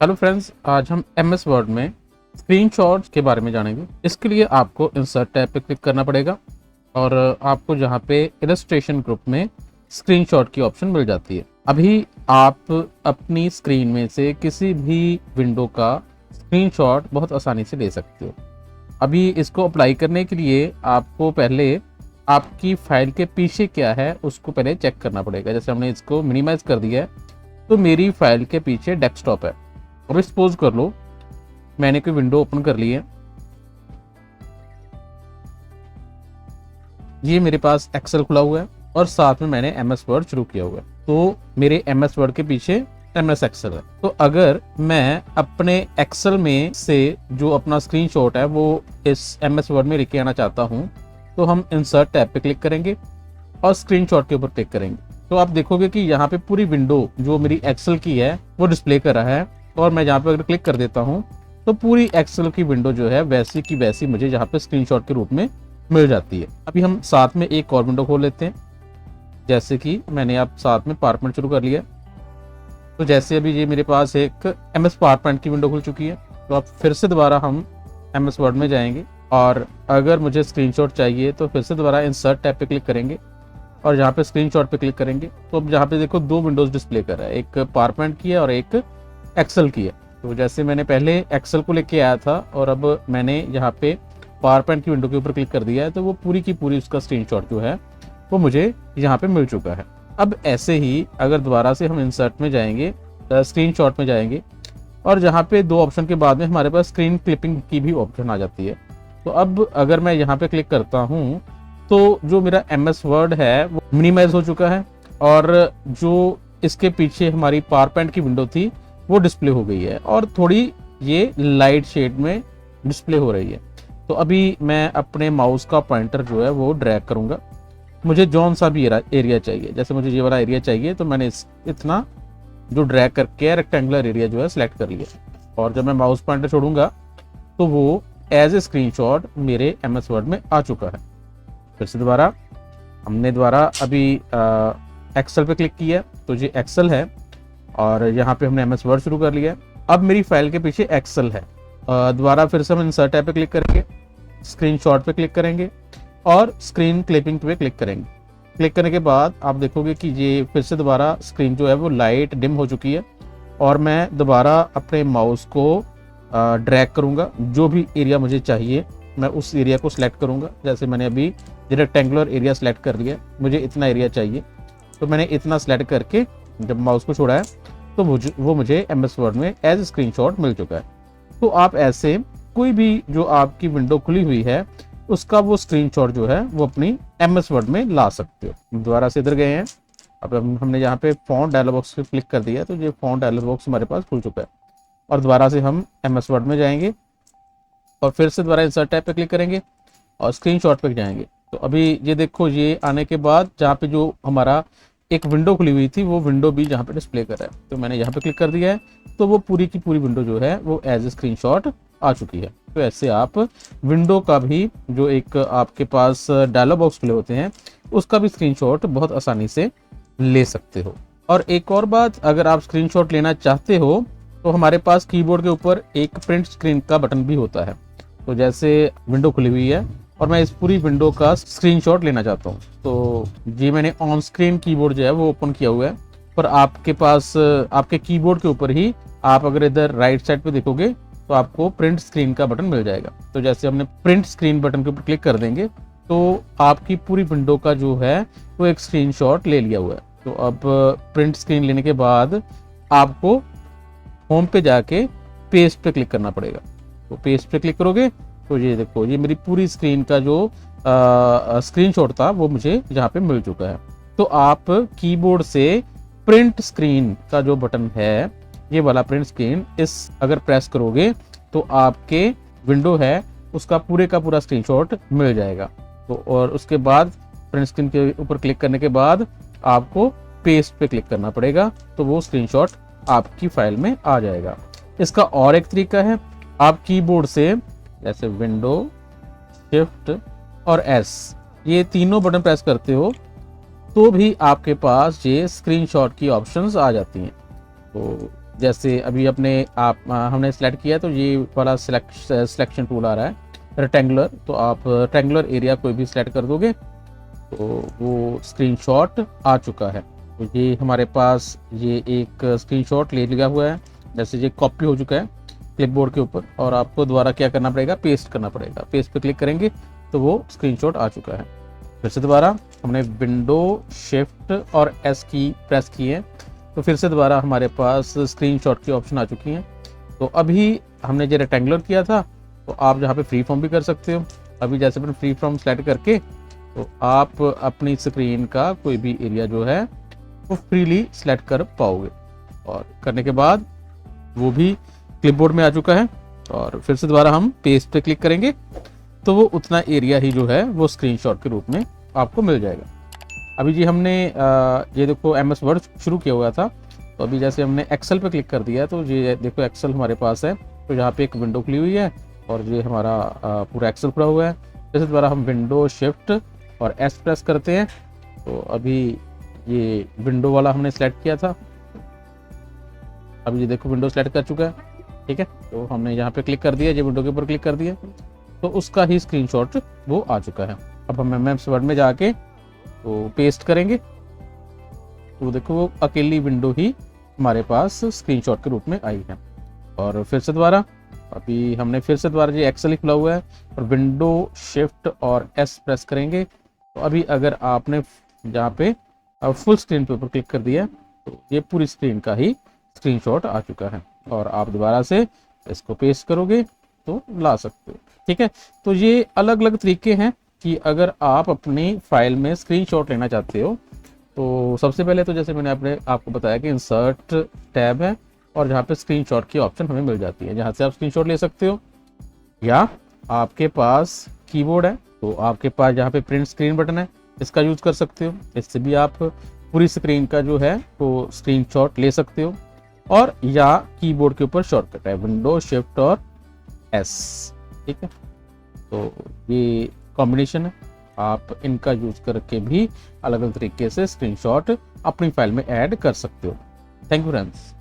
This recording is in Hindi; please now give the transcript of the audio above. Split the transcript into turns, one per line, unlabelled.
हेलो फ्रेंड्स, आज हम एमएस वर्ड में स्क्रीनशॉट्स के बारे में जानेंगे। इसके लिए आपको इंसर्ट टैब पे क्लिक करना पड़ेगा और आपको जहाँ पे इलस्ट्रेशन ग्रुप में स्क्रीनशॉट की ऑप्शन मिल जाती है। अभी आप अपनी स्क्रीन में से किसी भी विंडो का स्क्रीनशॉट बहुत आसानी से ले सकते हो। अभी इसको अप्लाई करने के लिए आपको पहले आपकी फाइल के पीछे क्या है उसको पहले चेक करना पड़ेगा। जैसे हमने इसको मिनिमाइज कर दिया है तो मेरी फाइल के पीछे डेस्कटॉप है। अब सपोज कर लो मैंने कोई विंडो ओपन कर ली है, ये मेरे पास एक्सेल खुला हुआ है और साथ में मैंने एमएस वर्ड शुरू किया हुआ है, तो मेरे एमएस वर्ड के पीछे एमएस एक्सेल है। तो अगर मैं अपने एक्सेल में से जो अपना स्क्रीनशॉट है वो इस एमएस वर्ड में लेके आना चाहता हूं, तो हम इंसर्ट टैब पे क्लिक करेंगे और स्क्रीनशॉट के ऊपर क्लिक करेंगे। तो आप देखोगे कि यहाँ पे पूरी विंडो जो मेरी एक्सेल की है वो डिस्प्ले कर रहा है। और मैं यहाँ पे अगर क्लिक कर देता हूँ तो पूरी एक्सेल की विंडो जो है वैसी की वैसी मुझे यहाँ पे स्क्रीनशॉट के रूप में मिल जाती है। अभी हम साथ में एक और विंडो खोल लेते हैं। जैसे कि मैंने आप साथ में पावर पॉइंट शुरू कर लिया, तो जैसे अभी ये मेरे पास एक एमएस पावर पॉइंट की विंडो खुल चुकी है। तो अब फिर से दोबारा हम एमएस वर्ड में जाएंगे और अगर मुझे स्क्रीनशॉट चाहिए तो फिर से दोबारा इंसर्ट टैब पे क्लिक करेंगे और यहाँ पे स्क्रीनशॉट पे क्लिक करेंगे। तो अब यहाँ पे देखो दो विंडोज डिस्प्ले कर रहा है, एक पावर पॉइंट की है और एक एक्सेल की है। तो जैसे मैंने पहले एक्सेल को लेके आया था और अब मैंने यहाँ पे पावर पॉइंट की विंडो के ऊपर क्लिक कर दिया है, तो वो पूरी की पूरी उसका स्क्रीनशॉट जो है वो मुझे यहाँ पे मिल चुका है। अब ऐसे ही अगर दोबारा से हम इंसर्ट में जाएंगे, स्क्रीनशॉट में जाएंगे और जहाँ पे दो ऑप्शन के बाद में हमारे पास स्क्रीन क्लिपिंग की भी ऑप्शन आ जाती है। तो अब अगर मैं यहाँ पे क्लिक करता हूँ तो जो मेरा एमएस वर्ड है वो मिनिमाइज हो चुका है और जो इसके पीछे हमारी पावर पॉइंट की विंडो थी वो डिस्प्ले हो गई है और थोड़ी ये लाइट शेड में डिस्प्ले हो रही है। तो अभी मैं अपने माउस का पॉइंटर जो है वो ड्रैग करूंगा। मुझे जौन सा भी एरिया चाहिए, जैसे मुझे ये वाला एरिया चाहिए तो मैंने इतना जो ड्रैग करके रेक्टेंगुलर एरिया जो है सिलेक्ट कर लिया और जब मैं माउस पॉइंटर छोड़ूंगा तो वो एज ए स्क्रीनशॉट मेरे एमएस वर्ड में आ चुका है। फिर से दोबारा अभी एक्सेल पे क्लिक किया, तो ये एक्सेल है और यहाँ पे हमने एमएस वर्ड शुरू कर लिया। अब मेरी फाइल के पीछे एक्सेल है। दोबारा फिर से हम इंसर्ट टैब पे क्लिक करेंगे, स्क्रीनशॉट पे क्लिक करेंगे और स्क्रीन क्लिपिंग पे क्लिक करेंगे। क्लिक करने के बाद आप देखोगे कि ये फिर से दोबारा स्क्रीन जो है वो लाइट डिम हो चुकी है और मैं दोबारा अपने माउस को ड्रैग करूँगा। जो भी एरिया मुझे चाहिए मैं उस एरिया को सिलेक्ट करूँगा। जैसे मैंने अभी रेक्टेंगुलर एरिया सिलेक्ट कर लिया, मुझे इतना एरिया चाहिए तो मैंने इतना सिलेक्ट करके जब माउस को छोड़ा है तो वो मुझे एमएस वर्ड में एज स्क्रीनशॉट मिल चुका है। तो आप ऐसे कोई भी जो आपकी विंडो खुली हुई है उसका वो स्क्रीनशॉट जो है वो अपनी एमएस वर्ड में ला सकते हो। दोबारा से इधर गए हैं, अब हमने यहाँ पे फॉन्ट डायलॉग बॉक्स पे क्लिक कर दिया है तो ये फॉन्ट डायलॉग बॉक्स हमारे पास खुल चुका है और दोबारा से हम एमएस वर्ड में जाएंगे और फिर से दोबारा इंसर्ट टैब पे क्लिक करेंगे और स्क्रीनशॉट पे जाएंगे। तो अभी ये देखो, ये आने के बाद जहाँ पे जो हमारा एक विंडो खुली हुई थी वो विंडो भी जहाँ पे डिस्प्ले कर रहा है, तो मैंने यहाँ पे क्लिक कर दिया है तो वो पूरी की पूरी विंडो जो है वो एज ए स्क्रीनशॉट आ चुकी है। तो ऐसे आप विंडो का भी जो एक आपके पास डायलॉग बॉक्स खुले होते हैं उसका भी स्क्रीनशॉट बहुत आसानी से ले सकते हो। और एक और बात, अगर आप स्क्रीनशॉट लेना चाहते हो तो हमारे पास कीबोर्ड के ऊपर एक प्रिंट स्क्रीन का बटन भी होता है। तो जैसे विंडो खुली हुई है और मैं इस पूरी विंडो का स्क्रीनशॉट लेना चाहता हूँ, तो जी मैंने ऑन स्क्रीन कीबोर्ड जो है वो ओपन किया हुआ है, पर आपके पास आपके कीबोर्ड के ऊपर ही आप अगर इधर राइट साइड पे देखोगे तो आपको प्रिंट स्क्रीन का बटन मिल जाएगा। तो जैसे हमने प्रिंट स्क्रीन बटन के ऊपर क्लिक कर देंगे तो आपकी पूरी विंडो का जो है वो एक स्क्रीनशॉट ले लिया हुआ है। तो अब प्रिंट स्क्रीन लेने के बाद आपको होम पे जाके पेस्ट पे क्लिक करना पड़ेगा। तो पेस्ट पे क्लिक करोगे तो ये देखो, ये मेरी पूरी स्क्रीन का जो स्क्रीनशॉट था वो मुझे यहाँ पे मिल चुका है। तो आप कीबोर्ड से प्रिंट स्क्रीन का जो बटन है, ये वाला प्रिंट स्क्रीन, इस अगर प्रेस करोगे तो आपके विंडो है उसका पूरे का पूरा स्क्रीनशॉट मिल जाएगा। तो और उसके बाद प्रिंट स्क्रीन के ऊपर क्लिक करने के बाद आपको पेस्ट पे क्लिक करना पड़ेगा, तो वो स्क्रीनशॉट आपकी फाइल में आ जाएगा। इसका और एक तरीका है, आप कीबोर्ड से जैसे विंडो, शिफ्ट और एस, ये तीनों बटन प्रेस करते हो तो भी आपके पास ये स्क्रीनशॉट की ऑप्शंस आ जाती हैं। तो जैसे अभी हमने सेलेक्ट किया तो ये वाला सिलेक्शन टूल आ रहा है रेक्टेंगुलर, तो आप रेक्टेंगुलर एरिया कोई भी सिलेक्ट कर दोगे तो वो स्क्रीनशॉट आ चुका है। तो ये हमारे पास ये एक स्क्रीनशॉट ले लिया हुआ है, जैसे ये कॉपी हो चुका है क्लिपबोर्ड के ऊपर, और आपको दोबारा क्या करना पड़ेगा, पेस्ट करना पड़ेगा। पेस्ट पे क्लिक करेंगे तो वो स्क्रीनशॉट आ चुका है। फिर से दोबारा हमने विंडो शिफ्ट और एस की प्रेस की है, तो फिर से दोबारा हमारे पास स्क्रीनशॉट की ऑप्शन आ चुकी हैं। तो अभी हमने जो रेक्टेंगुलर किया था, तो आप जहाँ पे फ्री फॉर्म भी कर सकते हो। अभी जैसे मैंने फ्री फॉर्म सेलेक्ट करके, तो आप अपनी स्क्रीन का कोई भी एरिया जो है वो फ्रीली सेलेक्ट कर पाओगे। और करने के बाद वो भी क्लिपबोर्ड में आ चुका है। और फिर से दोबारा हम पेस्ट पे क्लिक करेंगे तो वो उतना एरिया ही जो है वो स्क्रीनशॉट के रूप में आपको मिल जाएगा। अभी जी हमने ये देखो MS वर्ड शुरू किया हुआ था, तो अभी जैसे हमने एक्सेल पे क्लिक कर दिया तो ये देखो एक्सेल हमारे पास है। तो यहाँ पे एक विंडो खुली हुई है और ये हमारा पूरा एक्सेल खुला हुआ है। जैसे दोबारा हम विंडो शिफ्ट और एस प्रेस करते हैं, तो अभी ये विंडो वाला हमने सेलेक्ट किया था, अभी ये देखो विंडो सेलेक्ट कर चुका है। ठीक है, तो हमने यहाँ पे क्लिक कर दिया, ये विंडो के ऊपर क्लिक कर दिया, तो उसका ही स्क्रीनशॉट वो आ चुका है। अब हम MS वर्ड में जाके तो पेस्ट करेंगे, तो देखो वो अकेली विंडो ही हमारे पास स्क्रीनशॉट के रूप में आई है। और फिर से दोबारा अभी हमने फिर से दोबारा ये एक्सेल ही खुला हुआ है और विंडो शिफ्ट और एस प्रेस करेंगे, तो अभी अगर आपने जहाँ पे फुल स्क्रीन पे ऊपर क्लिक कर दिया तो ये पूरी स्क्रीन का ही स्क्रीनशॉट आ चुका है। और आप दोबारा से इसको पेस्ट करोगे तो ला सकते हो। ठीक है, तो ये अलग अलग तरीके हैं कि अगर आप अपनी फाइल में स्क्रीनशॉट लेना चाहते हो, तो सबसे पहले तो जैसे मैंने आपको बताया कि इंसर्ट टैब है और जहाँ पे स्क्रीनशॉट की ऑप्शन हमें मिल जाती है, जहाँ से आप स्क्रीनशॉट ले सकते हो। या आपके पास कीबोर्ड है तो आपके पास जहाँ पे प्रिंट स्क्रीन बटन है, इसका यूज कर सकते हो। इससे भी आप पूरी स्क्रीन का जो है वो स्क्रीनशॉट ले सकते हो। और या कीबोर्ड के ऊपर शॉर्टकट है विंडो शिफ्ट और एस। ठीक है, तो ये कॉम्बिनेशन है, आप इनका यूज करके भी अलग अलग तरीके से स्क्रीनशॉट अपनी फाइल में ऐड कर सकते हो। Thank you friends.